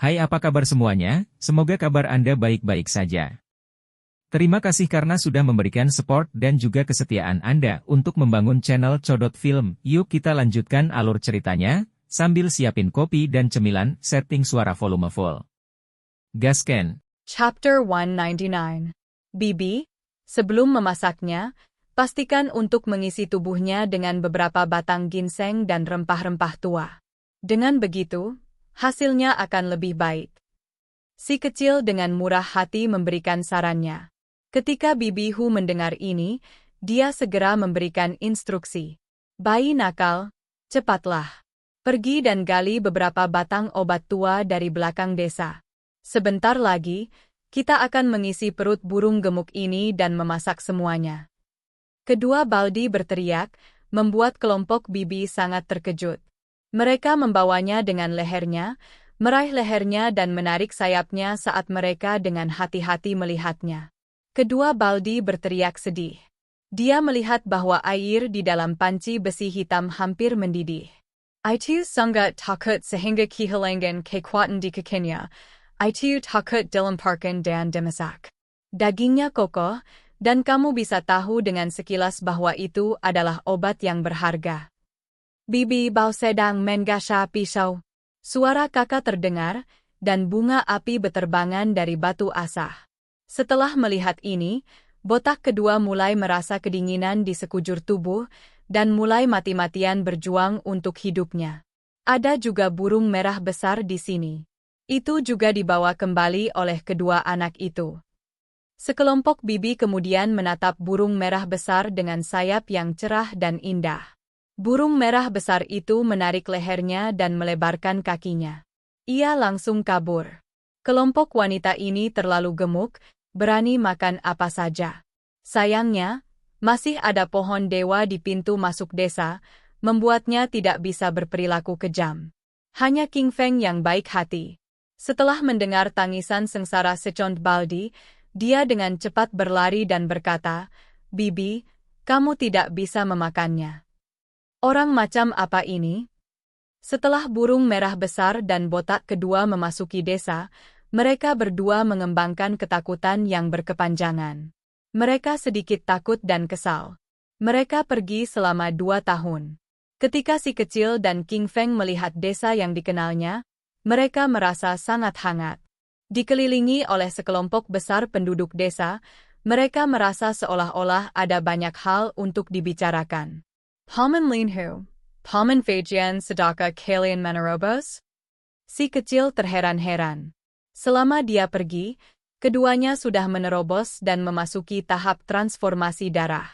Hai, apa kabar semuanya? Semoga kabar Anda baik-baik saja. Terima kasih karena sudah memberikan support dan juga kesetiaan Anda untuk membangun channel Codot Film. Yuk kita lanjutkan alur ceritanya, sambil siapin kopi dan cemilan, setting suara volume full. Gasken. Chapter 199. Bibi, sebelum memasaknya, pastikan untuk mengisi tubuhnya dengan beberapa batang ginseng dan rempah-rempah tua. Dengan begitu, hasilnya akan lebih baik. Si kecil dengan murah hati memberikan sarannya. Ketika Bibi Hu mendengar ini, dia segera memberikan instruksi. Bayi nakal, cepatlah. Pergi dan gali beberapa batang obat tua dari belakang desa. Sebentar lagi, kita akan mengisi perut burung gemuk ini dan memasak semuanya. Kedua Baldi berteriak, membuat kelompok Bibi sangat terkejut. Mereka membawanya dengan lehernya, meraih lehernya dan menarik sayapnya saat mereka dengan hati-hati melihatnya. Kedua Baldi berteriak sedih. Dia melihat bahwa air di dalam panci besi hitam hampir mendidih. Itu sangat takut sehingga kehilangan kekuatan di kakinya. Itu takut dilemparkan dan dimasak. Dagingnya kokoh, dan kamu bisa tahu dengan sekilas bahwa itu adalah obat yang berharga. Bibi Bao sedang menggasah pisau. Suara kakak terdengar, dan bunga api beterbangan dari batu asah. Setelah melihat ini, botak kedua mulai merasa kedinginan di sekujur tubuh, dan mulai mati-matian berjuang untuk hidupnya. Ada juga burung merah besar di sini. Itu juga dibawa kembali oleh kedua anak itu. Sekelompok bibi kemudian menatap burung merah besar dengan sayap yang cerah dan indah. Burung merah besar itu menarik lehernya dan melebarkan kakinya. Ia langsung kabur. Kelompok wanita ini terlalu gemuk, berani makan apa saja. Sayangnya, masih ada pohon dewa di pintu masuk desa, membuatnya tidak bisa berperilaku kejam. Hanya King Feng yang baik hati. Setelah mendengar tangisan sengsara Second Baldi, dia dengan cepat berlari dan berkata, "Bibi, kamu tidak bisa memakannya." Orang macam apa ini? Setelah burung merah besar dan botak kedua memasuki desa, mereka berdua mengembangkan ketakutan yang berkepanjangan. Mereka sedikit takut dan kesal. Mereka pergi selama 2 tahun. Ketika si kecil dan King Feng melihat desa yang dikenalnya, mereka merasa sangat hangat. Dikelilingi oleh sekelompok besar penduduk desa, mereka merasa seolah-olah ada banyak hal untuk dibicarakan. Paman Linhu, Paman Fajian sedaka kalian menerobos? Si kecil terheran-heran. Selama dia pergi, keduanya sudah menerobos dan memasuki tahap transformasi darah.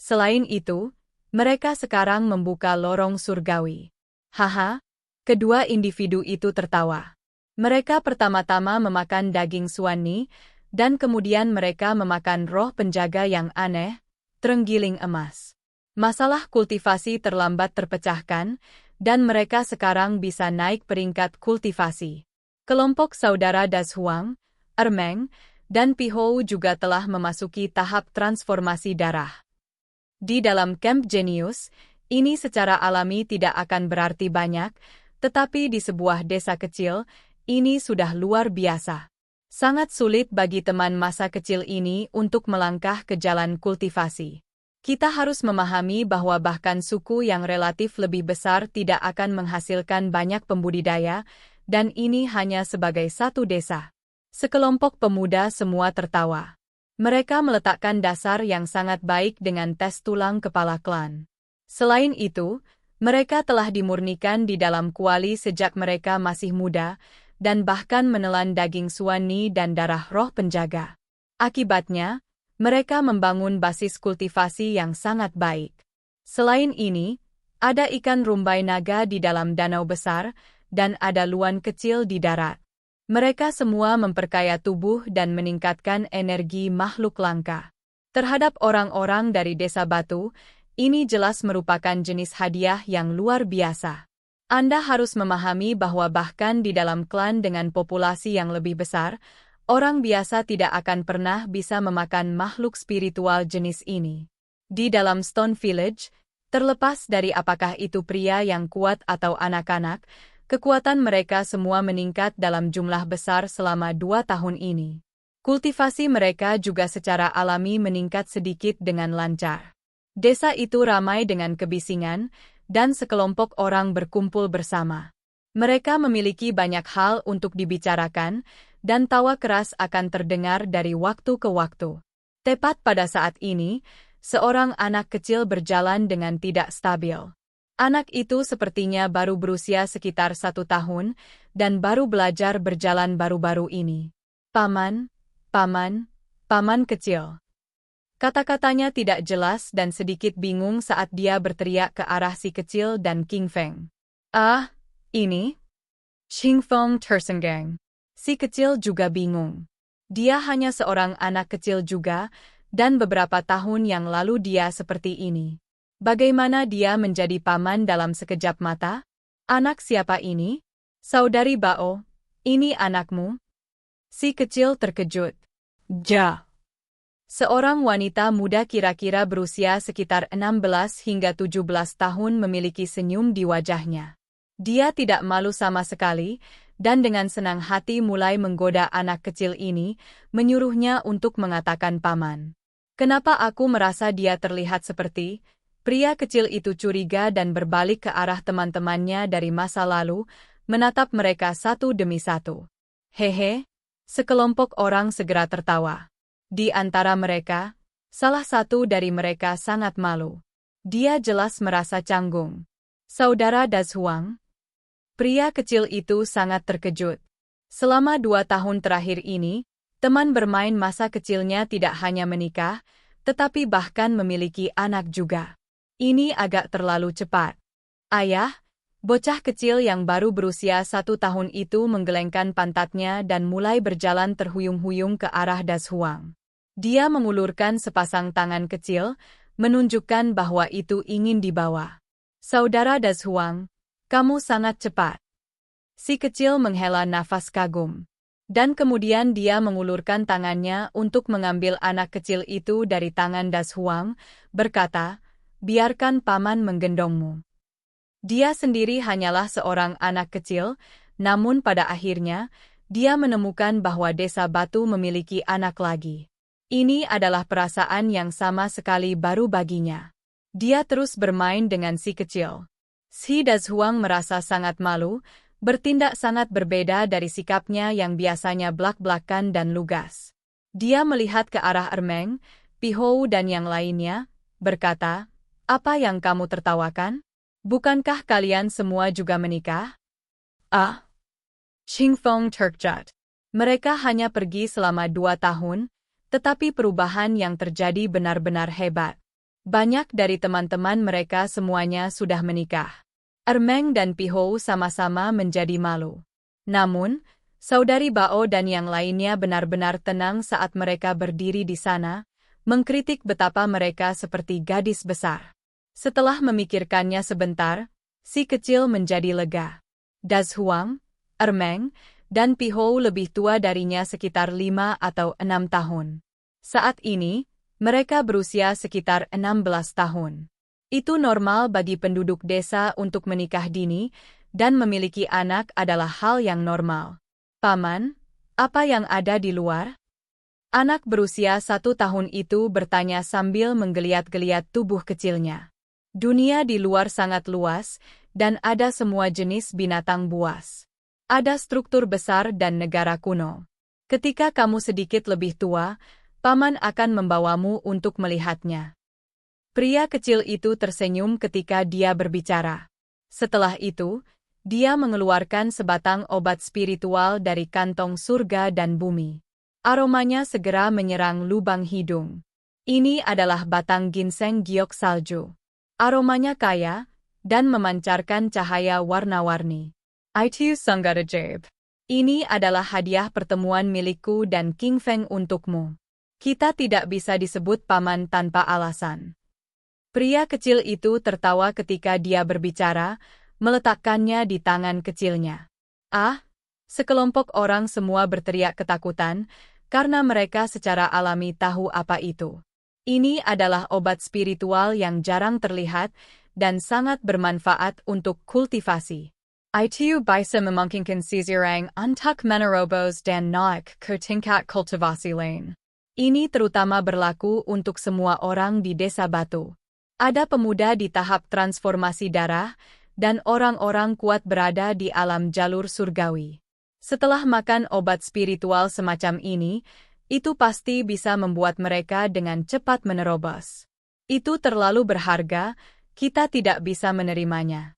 Selain itu, mereka sekarang membuka lorong surgawi. Haha, kedua individu itu tertawa. Mereka pertama-tama memakan daging suani, dan kemudian mereka memakan roh penjaga yang aneh, terenggiling emas. Masalah kultivasi terlambat terpecahkan, dan mereka sekarang bisa naik peringkat kultivasi. Kelompok saudara Das Huang, Ermeng, dan Pihou juga telah memasuki tahap transformasi darah. Di dalam Camp Genius, ini secara alami tidak akan berarti banyak, tetapi di sebuah desa kecil, ini sudah luar biasa. Sangat sulit bagi teman masa kecil ini untuk melangkah ke jalan kultivasi. Kita harus memahami bahwa bahkan suku yang relatif lebih besar tidak akan menghasilkan banyak pembudidaya, dan ini hanya sebagai satu desa. Sekelompok pemuda semua tertawa. Mereka meletakkan dasar yang sangat baik dengan tes tulang kepala klan. Selain itu, mereka telah dimurnikan di dalam kuali sejak mereka masih muda, dan bahkan menelan daging suani dan darah roh penjaga. Akibatnya, mereka membangun basis kultivasi yang sangat baik. Selain ini, ada ikan rumbai naga di dalam danau besar, dan ada luan kecil di darat. Mereka semua memperkaya tubuh dan meningkatkan energi makhluk langka. Terhadap orang-orang dari desa batu, ini jelas merupakan jenis hadiah yang luar biasa. Anda harus memahami bahwa bahkan di dalam klan dengan populasi yang lebih besar, orang biasa tidak akan pernah bisa memakan makhluk spiritual jenis ini. Di dalam Stone Village, terlepas dari apakah itu pria yang kuat atau anak-anak, Kekuatan mereka semua meningkat dalam jumlah besar selama 2 tahun ini. Kultivasi mereka juga secara alami meningkat sedikit dengan lancar. Desa itu ramai dengan kebisingan, dan sekelompok orang berkumpul bersama. Mereka memiliki banyak hal untuk dibicarakan, dan tawa keras akan terdengar dari waktu ke waktu. Tepat pada saat ini, seorang anak kecil berjalan dengan tidak stabil. Anak itu sepertinya baru berusia sekitar 1 tahun, dan baru belajar berjalan baru-baru ini. Paman, paman, paman kecil. Kata-katanya tidak jelas dan sedikit bingung saat dia berteriak ke arah si kecil dan King Feng. Ah, ini? Xing Feng tersenggang. Si kecil juga bingung. Dia hanya seorang anak kecil juga, dan beberapa tahun yang lalu dia seperti ini. Bagaimana dia menjadi paman dalam sekejap mata? Anak siapa ini? Saudari Bao, ini anakmu? Si kecil terkejut. Ja. Seorang wanita muda kira-kira berusia sekitar 16 hingga 17 tahun memiliki senyum di wajahnya. Dia tidak malu sama sekali, dan dengan senang hati mulai menggoda anak kecil ini, menyuruhnya untuk mengatakan paman. Kenapa aku merasa dia terlihat seperti? Pria kecil itu curiga dan berbalik ke arah teman-temannya dari masa lalu, menatap mereka satu demi satu. Hehe, sekelompok orang segera tertawa. Di antara mereka, salah satu dari mereka sangat malu. Dia jelas merasa canggung. Saudara Dazhuang? Pria kecil itu sangat terkejut. Selama 2 tahun terakhir ini, teman bermain masa kecilnya tidak hanya menikah, tetapi bahkan memiliki anak juga. Ini agak terlalu cepat. Ayah, bocah kecil yang baru berusia 1 tahun itu menggelengkan pantatnya dan mulai berjalan terhuyung-huyung ke arah Dazhuang. Dia mengulurkan sepasang tangan kecil, menunjukkan bahwa itu ingin dibawa. Saudara Dazhuang, kamu sangat cepat. Si kecil menghela nafas kagum. Dan kemudian dia mengulurkan tangannya untuk mengambil anak kecil itu dari tangan Dazhuang, berkata, biarkan paman menggendongmu. Dia sendiri hanyalah seorang anak kecil, namun pada akhirnya, dia menemukan bahwa Desa Batu memiliki anak lagi. Ini adalah perasaan yang sama sekali baru baginya. Dia terus bermain dengan si kecil. Si Dazhuang merasa sangat malu, bertindak sangat berbeda dari sikapnya yang biasanya blak-blakan dan lugas. Dia melihat ke arah Ermeng, Pihou dan yang lainnya, berkata, apa yang kamu tertawakan? Bukankah kalian semua juga menikah? Ah! Xing Feng terkejut. Mereka hanya pergi selama 2 tahun, tetapi perubahan yang terjadi benar-benar hebat. Banyak dari teman-teman mereka semuanya sudah menikah. Ermeng dan Pihou sama-sama menjadi malu. Namun, Saudari Bao dan yang lainnya benar-benar tenang saat mereka berdiri di sana, mengkritik betapa mereka seperti gadis besar. Setelah memikirkannya sebentar, si kecil menjadi lega. Dazhuang, Ermeng, dan Pihou lebih tua darinya sekitar 5 atau 6 tahun. Saat ini, mereka berusia sekitar 16 tahun. Itu normal bagi penduduk desa untuk menikah dini, dan memiliki anak adalah hal yang normal. Paman, apa yang ada di luar? Anak berusia 1 tahun itu bertanya sambil menggeliat-geliat tubuh kecilnya. Dunia di luar sangat luas, dan ada semua jenis binatang buas. Ada struktur besar dan negara kuno. Ketika kamu sedikit lebih tua, Paman akan membawamu untuk melihatnya. Pria kecil itu tersenyum ketika dia berbicara. Setelah itu, dia mengeluarkan sebatang obat spiritual dari kantong surga dan bumi. Aromanya segera menyerang lubang hidung. Ini adalah batang ginseng giok salju. Aromanya kaya, dan memancarkan cahaya warna-warni. Itu sangat ajaib. Ini adalah hadiah pertemuan milikku dan King Feng untukmu. Kita tidak bisa disebut paman tanpa alasan. Pria kecil itu tertawa ketika dia berbicara, meletakkannya di tangan kecilnya. Ah, sekelompok orang semua berteriak ketakutan, karena mereka secara alami tahu apa itu. Ini adalah obat spiritual yang jarang terlihat, dan sangat bermanfaat untuk kultivasi. Itu bisa memungkinkan seseorang untuk menerobos dan naik ke tingkat kultivasi lain. Ini terutama berlaku untuk semua orang di Desa Batu. Ada pemuda di tahap transformasi darah, dan orang-orang kuat berada di alam jalur surgawi. Setelah makan obat spiritual semacam ini, itu pasti bisa membuat mereka dengan cepat menerobos. Itu terlalu berharga, kita tidak bisa menerimanya.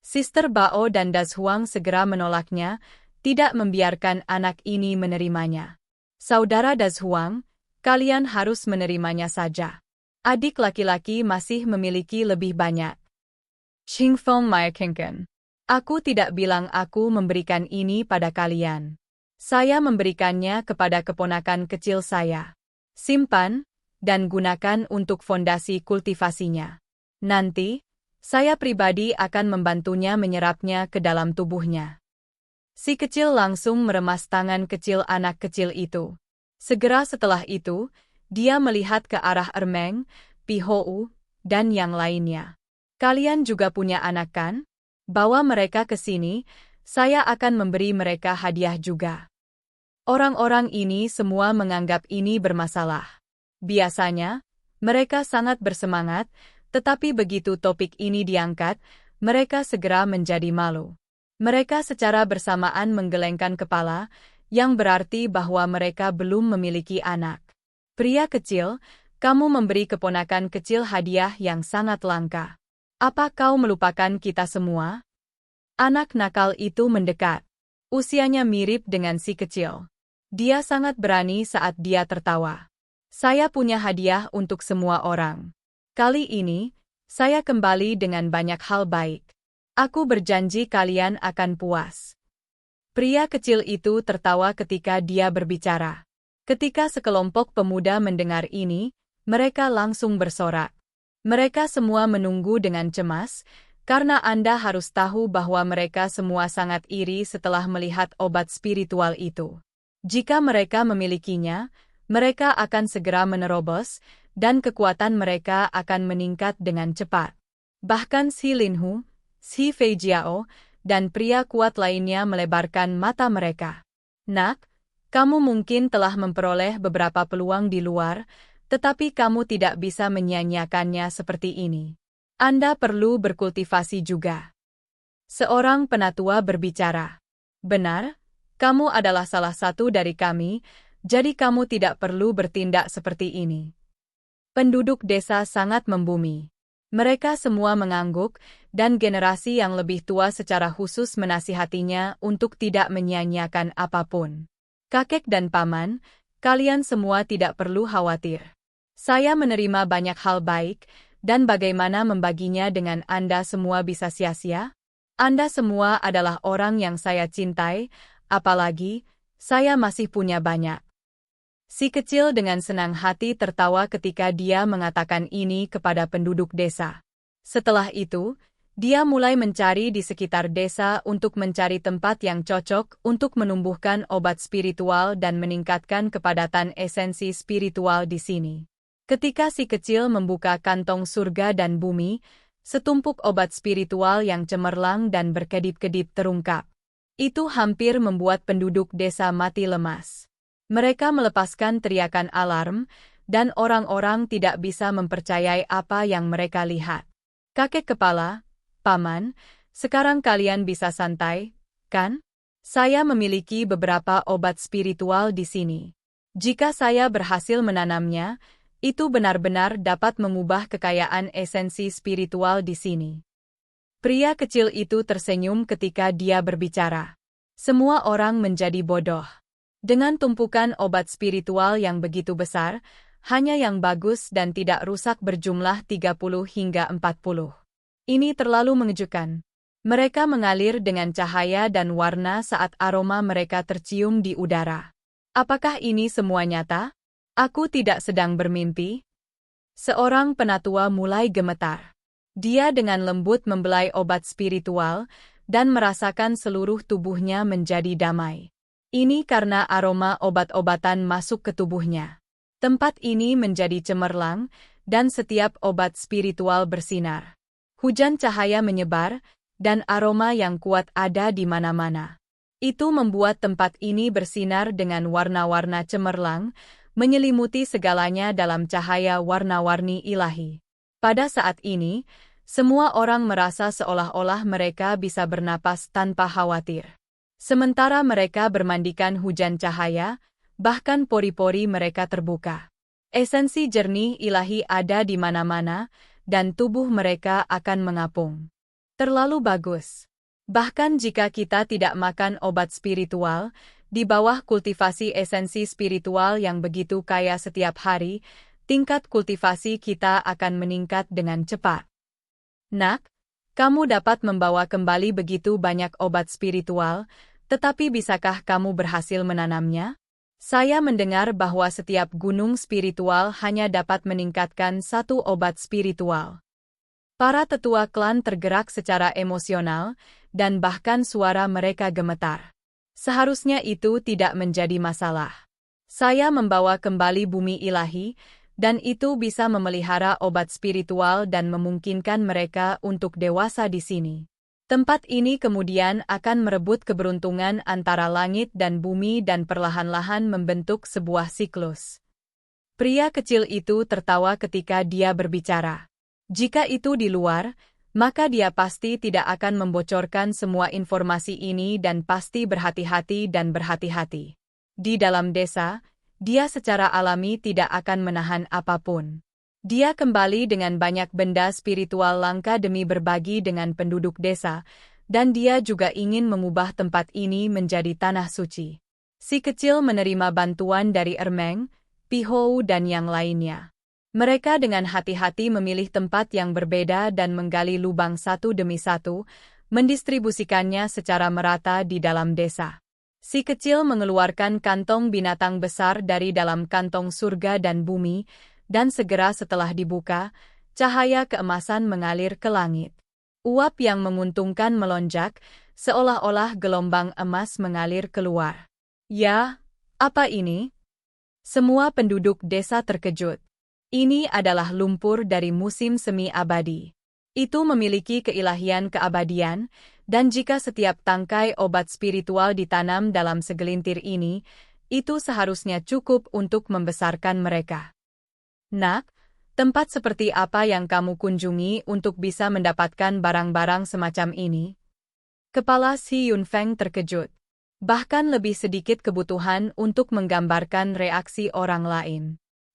Sister Bao dan Das Huang segera menolaknya, tidak membiarkan anak ini menerimanya. Saudara Das Huang, kalian harus menerimanya saja. Adik laki-laki masih memiliki lebih banyak. Xing Feng meyakinkan. Aku tidak bilang aku memberikan ini pada kalian. Saya memberikannya kepada keponakan kecil saya. Simpan, dan gunakan untuk fondasi kultivasinya. Nanti, saya pribadi akan membantunya menyerapnya ke dalam tubuhnya. Si kecil langsung meremas tangan kecil anak kecil itu. Segera setelah itu, dia melihat ke arah Ermeng, Pihou, dan yang lainnya. Kalian juga punya anak kan? Bawa mereka ke sini, saya akan memberi mereka hadiah juga. Orang-orang ini semua menganggap ini bermasalah. Biasanya, mereka sangat bersemangat, tetapi begitu topik ini diangkat, mereka segera menjadi malu. Mereka secara bersamaan menggelengkan kepala, yang berarti bahwa mereka belum memiliki anak. Pria kecil, kamu memberi keponakan kecil hadiah yang sangat langka. Apa kau melupakan kita semua? Anak nakal itu mendekat. Usianya mirip dengan si kecil. Dia sangat berani saat dia tertawa. Saya punya hadiah untuk semua orang. Kali ini, saya kembali dengan banyak hal baik. Aku berjanji kalian akan puas. Pria kecil itu tertawa ketika dia berbicara. Ketika sekelompok pemuda mendengar ini, mereka langsung bersorak. Mereka semua menunggu dengan cemas, karena Anda harus tahu bahwa mereka semua sangat iri setelah melihat obat spiritual itu. Jika mereka memilikinya, mereka akan segera menerobos, dan kekuatan mereka akan meningkat dengan cepat. Bahkan Si Linhu, Si Feijiao, dan pria kuat lainnya melebarkan mata mereka. Nak, kamu mungkin telah memperoleh beberapa peluang di luar, tetapi kamu tidak bisa menyia-nyiakannya seperti ini. Anda perlu berkultivasi juga. Seorang penatua berbicara. Benar, kamu adalah salah satu dari kami, jadi kamu tidak perlu bertindak seperti ini. Penduduk desa sangat membumi. Mereka semua mengangguk, dan generasi yang lebih tua secara khusus menasihatinya untuk tidak menyia-nyiakan apapun. Kakek dan paman, kalian semua tidak perlu khawatir. Saya menerima banyak hal baik, dan bagaimana membaginya dengan Anda semua bisa sia-sia? Anda semua adalah orang yang saya cintai, apalagi, saya masih punya banyak. Si kecil dengan senang hati tertawa ketika dia mengatakan ini kepada penduduk desa. Setelah itu, dia mulai mencari di sekitar desa untuk mencari tempat yang cocok untuk menumbuhkan obat spiritual dan meningkatkan kepadatan esensi spiritual di sini. Ketika si kecil membuka kantong surga dan bumi, setumpuk obat spiritual yang cemerlang dan berkedip-kedip terungkap. Itu hampir membuat penduduk desa mati lemas. Mereka melepaskan teriakan alarm, dan orang-orang tidak bisa mempercayai apa yang mereka lihat. Kakek kepala, paman, sekarang kalian bisa santai, kan? Saya memiliki beberapa obat spiritual di sini. Jika saya berhasil menanamnya, itu benar-benar dapat mengubah kekayaan esensi spiritual di sini. Pria kecil itu tersenyum ketika dia berbicara. Semua orang menjadi bodoh. Dengan tumpukan obat spiritual yang begitu besar, hanya yang bagus dan tidak rusak berjumlah 30 hingga 40. Ini terlalu mengejutkan. Mereka mengalir dengan cahaya dan warna saat aroma mereka tercium di udara. Apakah ini semua nyata? Aku tidak sedang bermimpi. Seorang penatua mulai gemetar. Dia dengan lembut membelai obat spiritual dan merasakan seluruh tubuhnya menjadi damai. Ini karena aroma obat-obatan masuk ke tubuhnya. Tempat ini menjadi cemerlang, dan setiap obat spiritual bersinar. Hujan cahaya menyebar, dan aroma yang kuat ada di mana-mana. Itu membuat tempat ini bersinar dengan warna-warna cemerlang, menyelimuti segalanya dalam cahaya warna-warni ilahi. Pada saat ini, semua orang merasa seolah-olah mereka bisa bernapas tanpa khawatir. Sementara mereka bermandikan hujan cahaya, bahkan pori-pori mereka terbuka. Esensi jernih ilahi ada di mana-mana, dan tubuh mereka akan mengapung. Terlalu bagus. Bahkan jika kita tidak makan obat spiritual, di bawah kultivasi esensi spiritual yang begitu kaya setiap hari, tingkat kultivasi kita akan meningkat dengan cepat. Nak, kamu dapat membawa kembali begitu banyak obat spiritual, tetapi bisakah kamu berhasil menanamnya? Saya mendengar bahwa setiap gunung spiritual hanya dapat meningkatkan satu obat spiritual. Para tetua klan tergerak secara emosional, dan bahkan suara mereka gemetar. Seharusnya itu tidak menjadi masalah. Saya membawa kembali bumi ilahi, dan itu bisa memelihara obat spiritual dan memungkinkan mereka untuk dewasa di sini. Tempat ini kemudian akan merebut keberuntungan antara langit dan bumi dan perlahan-lahan membentuk sebuah siklus. Pria kecil itu tertawa ketika dia berbicara. Jika itu di luar, maka dia pasti tidak akan membocorkan semua informasi ini dan pasti berhati-hati dan berhati-hati. Di dalam desa, dia secara alami tidak akan menahan apapun. Dia kembali dengan banyak benda spiritual langka demi berbagi dengan penduduk desa, dan dia juga ingin mengubah tempat ini menjadi tanah suci. Si kecil menerima bantuan dari Ermeng, Pihou dan yang lainnya. Mereka dengan hati-hati memilih tempat yang berbeda dan menggali lubang satu demi satu, mendistribusikannya secara merata di dalam desa. Si kecil mengeluarkan kantong binatang besar dari dalam kantong surga dan bumi, dan segera setelah dibuka, cahaya keemasan mengalir ke langit. Uap yang menguntungkan melonjak, seolah-olah gelombang emas mengalir keluar. Ya, apa ini? Semua penduduk desa terkejut. Ini adalah lumpur dari musim semi abadi. Itu memiliki keilahian keabadian, dan jika setiap tangkai obat spiritual ditanam dalam segelintir ini, itu seharusnya cukup untuk membesarkan mereka. Nak, tempat seperti apa yang kamu kunjungi untuk bisa mendapatkan barang-barang semacam ini? Kepala Si Yunfeng terkejut. Bahkan lebih sedikit kebutuhan untuk menggambarkan reaksi orang lain.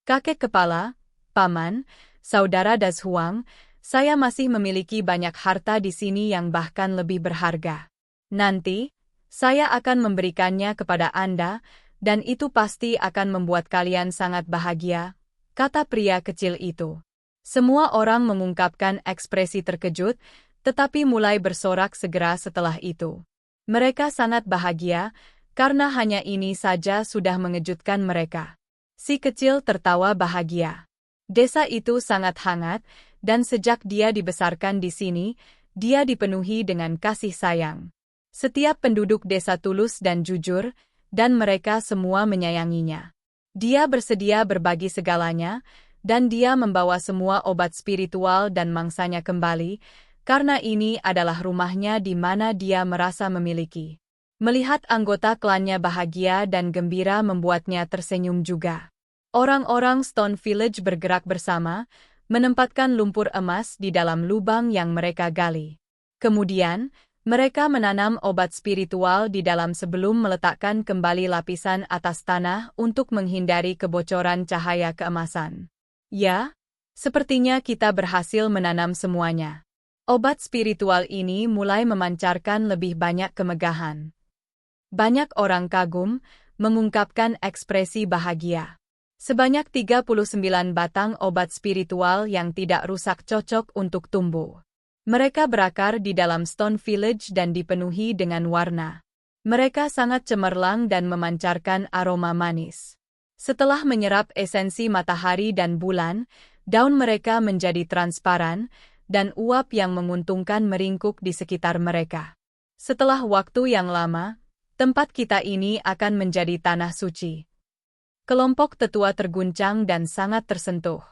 Kakek kepala, Paman, Saudara Dazhuang, saya masih memiliki banyak harta di sini yang bahkan lebih berharga. Nanti, saya akan memberikannya kepada Anda, dan itu pasti akan membuat kalian sangat bahagia, kata pria kecil itu. Semua orang mengungkapkan ekspresi terkejut, tetapi mulai bersorak segera setelah itu. Mereka sangat bahagia, karena hanya ini saja sudah mengejutkan mereka. Si kecil tertawa bahagia. Desa itu sangat hangat, dan sejak dia dibesarkan di sini, dia dipenuhi dengan kasih sayang. Setiap penduduk desa tulus dan jujur, dan mereka semua menyayanginya. Dia bersedia berbagi segalanya, dan dia membawa semua obat spiritual dan mangsanya kembali, karena ini adalah rumahnya di mana dia merasa memiliki. Melihat anggota klannya bahagia dan gembira membuatnya tersenyum juga. Orang-orang Stone Village bergerak bersama, menempatkan lumpur emas di dalam lubang yang mereka gali. Kemudian, mereka menanam obat spiritual di dalam sebelum meletakkan kembali lapisan atas tanah untuk menghindari kebocoran cahaya keemasan. Ya, sepertinya kita berhasil menanam semuanya. Obat spiritual ini mulai memancarkan lebih banyak kemegahan. Banyak orang kagum, mengungkapkan ekspresi bahagia. Sebanyak 39 batang obat spiritual yang tidak rusak cocok untuk tumbuh. Mereka berakar di dalam Stone Village dan dipenuhi dengan warna. Mereka sangat cemerlang dan memancarkan aroma manis. Setelah menyerap esensi matahari dan bulan, daun mereka menjadi transparan, dan uap yang menguntungkan meringkuk di sekitar mereka. Setelah waktu yang lama, tempat kita ini akan menjadi tanah suci. Kelompok tetua terguncang dan sangat tersentuh.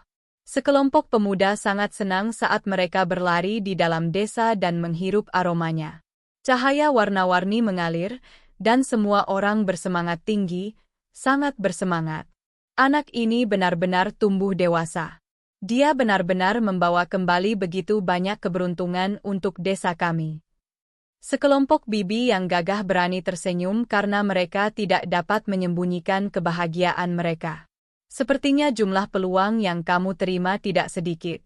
Sekelompok pemuda sangat senang saat mereka berlari di dalam desa dan menghirup aromanya. Cahaya warna-warni mengalir, dan semua orang bersemangat tinggi, sangat bersemangat. Anak ini benar-benar tumbuh dewasa. Dia benar-benar membawa kembali begitu banyak keberuntungan untuk desa kami. Sekelompok bibi yang gagah berani tersenyum karena mereka tidak dapat menyembunyikan kebahagiaan mereka. Sepertinya jumlah peluang yang kamu terima tidak sedikit.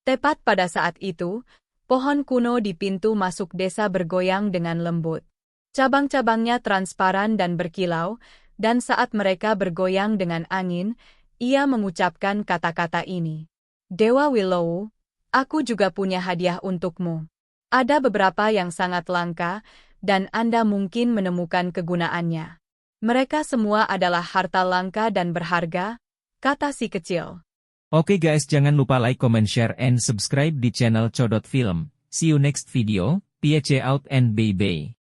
Tepat pada saat itu, pohon kuno di pintu masuk desa bergoyang dengan lembut. Cabang-cabangnya transparan dan berkilau, dan saat mereka bergoyang dengan angin, ia mengucapkan kata-kata ini. Dewa Willow, aku juga punya hadiah untukmu. Ada beberapa yang sangat langka, dan Anda mungkin menemukan kegunaannya. Mereka semua adalah harta langka dan berharga, kata si kecil. Oke guys, jangan lupa like, comment, share, and subscribe di channel Codot Film. See you next video, peace out and bye-bye.